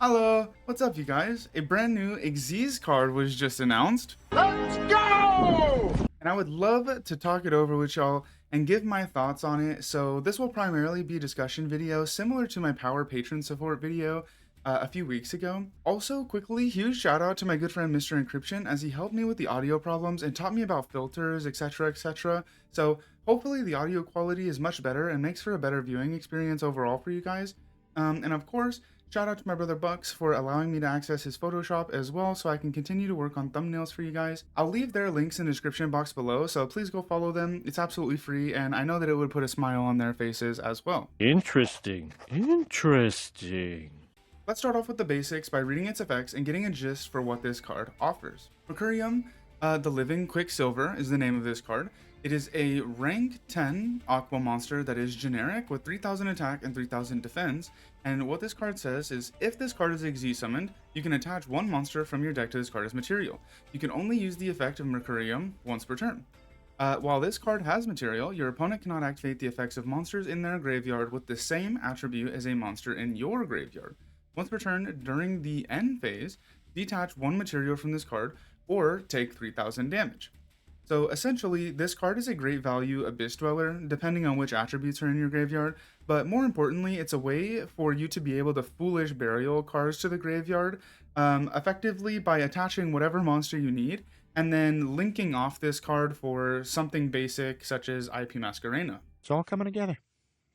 Hello, what's up you guys? A brand new Xyz card was just announced. Let's go! And I would love to talk it over with y'all and give my thoughts on it. So this will primarily be a discussion video similar to my Power Patron support video a few weeks ago. Also, quickly, huge shout out to my good friend Mr. Inkryption as he helped me with the audio problems and taught me about filters, etc, etc. So hopefully the audio quality is much better and makes for a better viewing experience overall for you guys. And of course, shout out to my brother Bucks for allowing me to access his Photoshop as well so I can continue to work on thumbnails for you guys. I'll leave their links in the description box below, so please go follow them. It's absolutely free, and I know that it would put a smile on their faces as well. Interesting. Let's start off with the basics by reading its effects and getting a gist for what this card offers. Mercurium the Living Quicksilver is the name of this card. It is a rank 10 aqua monster that is generic with 3000 attack and 3000 defense, and what this card says is if this card is Xyz summoned, you can attach one monster from your deck to this card as material. You can only use the effect of Mercurium once per turn. While this card has material, your opponent cannot activate the effects of monsters in their graveyard with the same attribute as a monster in your graveyard. Once per turn during the end phase, detach one material from this card or take 3000 damage. So essentially, this card is a great value Abyss Dweller, depending on which attributes are in your graveyard, but more importantly, it's a way for you to be able to Foolish Burial cards to the graveyard, effectively by attaching whatever monster you need, and then linking off this card for something basic such as IP Masquerena. It's all coming together.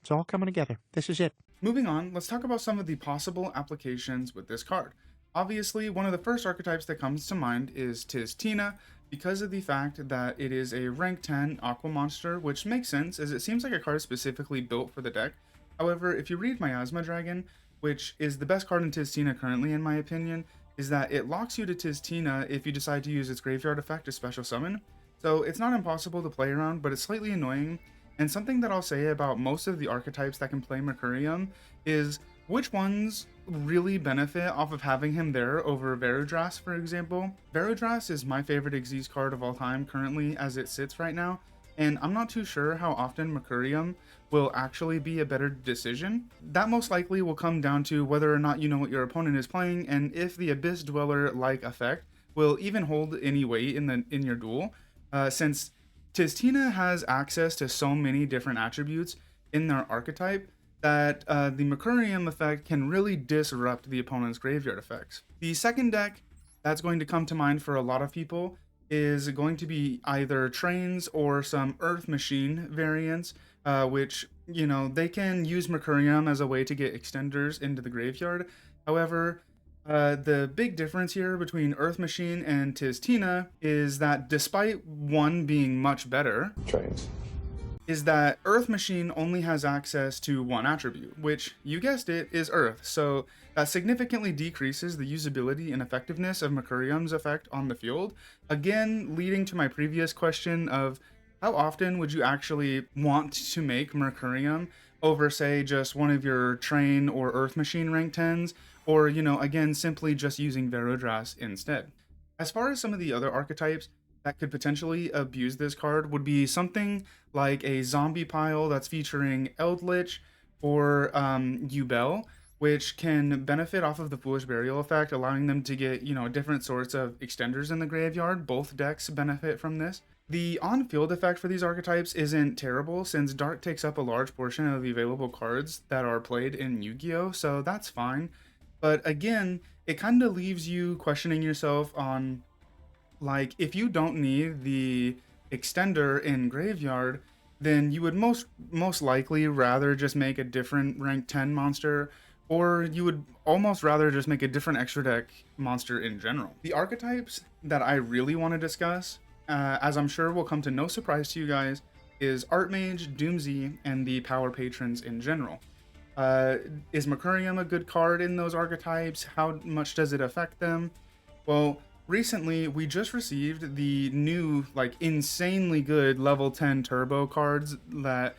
It's all coming together. This is it. Moving on, let's talk about some of the possible applications with this card. Obviously, one of the first archetypes that comes to mind is Tis Tina, because of the fact that it is a rank 10 aqua monster, which makes sense as it seems like a card specifically built for the deck. However, if you read Miasma Dragon, which is the best card in Tis Tina currently in my opinion, is that it locks you to Tis Tina if you decide to use its graveyard effect to special summon. So it's not impossible to play around, but it's slightly annoying. And something that I'll say about most of the archetypes that can play Mercurium is which ones really benefit off of having him there over Verudras, for example. Verudras is my favorite Xyz card of all time currently as it sits right now, and I'm not too sure how often Mercurium will actually be a better decision. That most likely will come down to whether or not you know what your opponent is playing and if the Abyss Dweller-like effect will even hold any weight in your duel, since Tis Tina has access to so many different attributes in their archetype that the Mercurium effect can really disrupt the opponent's graveyard effects. The second deck that's going to come to mind for a lot of people is going to be either Trains or some Earth Machine variants, which, you know, they can use Mercurium as a way to get extenders into the graveyard. However, the big difference here between Earth Machine and Tis Tina is that despite one being much better, Trains, is that Earth Machine only has access to one attribute, which, you guessed it, is Earth, so that significantly decreases the usability and effectiveness of Mercurium's effect on the field, again leading to my previous question of how often would you actually want to make Mercurium over, say, just one of your Train or Earth Machine rank 10s, or, you know, again, simply just using Verudras instead. As far as some of the other archetypes that could potentially abuse this card would be something like a zombie pile that's featuring Eldritch or Yubel, which can benefit off of the Foolish Burial effect, allowing them to get, you know, different sorts of extenders in the graveyard. Both decks benefit from this. The on-field effect for these archetypes isn't terrible, since Dark takes up a large portion of the available cards that are played in Yu-Gi-Oh!, so that's fine. But again, it kind of leaves you questioning yourself on, like, if you don't need the extender in graveyard, then you would most likely rather just make a different rank 10 monster, or you would almost rather just make a different extra deck monster in general. The archetypes that I really want to discuss, as I'm sure will come to no surprise to you guys, is Archmage, Doomsday, and the Power Patrons in general. Is Mercurium a good card in those archetypes? How much does it affect them? Well, recently we just received the new, like, insanely good level 10 turbo cards that,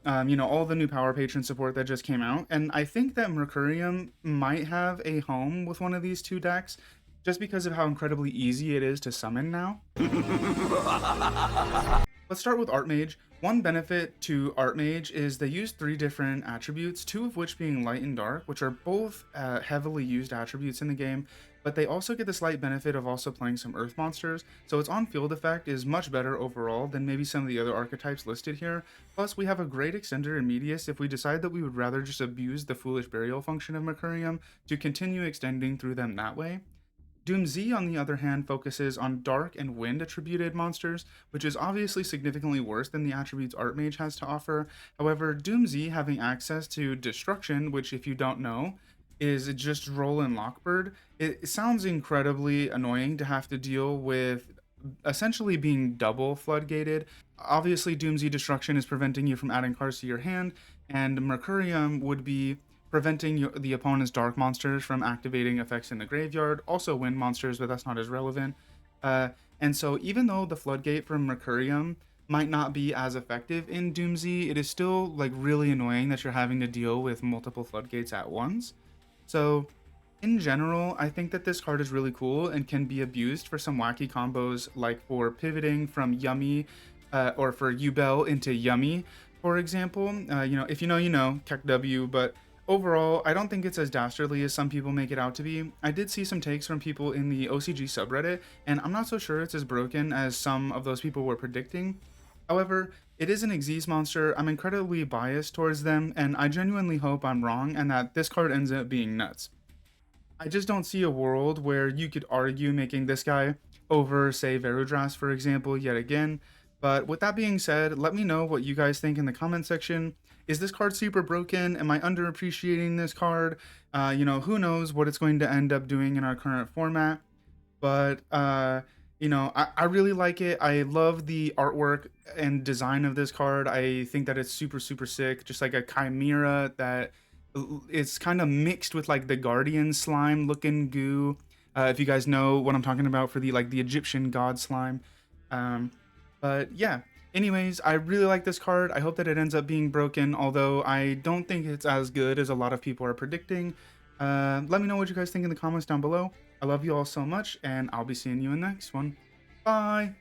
you know, all the new Power Patron support that just came out, and I think that Mercurium might have a home with one of these two decks, just because of how incredibly easy it is to summon now. Let's start with Archmage. One benefit to Archmage is they use 3 different attributes, 2 of which being Light and Dark, which are both heavily used attributes in the game, but they also get the slight benefit of also playing some Earth monsters, so its on-field effect is much better overall than maybe some of the other archetypes listed here. Plus, we have a great extender in Medius if we decide that we would rather just abuse the Foolish Burial function of Mercurium to continue extending through them that way. Doom Z, on the other hand, focuses on dark and wind attributed monsters, which is obviously significantly worse than the attributes Archmage has to offer. However, Doom Z having access to destruction, which, if you don't know, is just roll and Lockbird, it sounds incredibly annoying to have to deal with essentially being double floodgated. Obviously, Doom Z destruction is preventing you from adding cards to your hand, and Mercurium would be preventing the opponent's dark monsters from activating effects in the graveyard, also wind monsters, but that's not as relevant. And so even though the floodgate from Mercurium might not be as effective in Doom Z, it is still like really annoying that you're having to deal with multiple floodgates at once. So in general, I think that this card is really cool and can be abused for some wacky combos, like for pivoting from Yummy or for Ubel into Yummy, for example. If you know, you know, Keck W, but overall, I don't think it's as dastardly as some people make it out to be. I did see some takes from people in the OCG subreddit, and I'm not so sure it's as broken as some of those people were predicting. However, it is an Xyz monster. I'm incredibly biased towards them, and I genuinely hope I'm wrong and that this card ends up being nuts. I just don't see a world where you could argue making this guy over, say, Verudras, for example, yet again. But with that being said, let me know what you guys think in the comment section. Is this card super broken? Am I underappreciating this card? Who knows what it's going to end up doing in our current format. But, I really like it. I love the artwork and design of this card. I think that it's super, super sick. Just like a chimera that it's kind of mixed with like the Guardian slime looking goo. If you guys know what I'm talking about for the Egyptian god slime. But yeah, anyways, I really like this card. I hope that it ends up being broken, although I don't think it's as good as a lot of people are predicting. Let me know what you guys think in the comments down below. I love you all so much, and I'll be seeing you in the next one. Bye!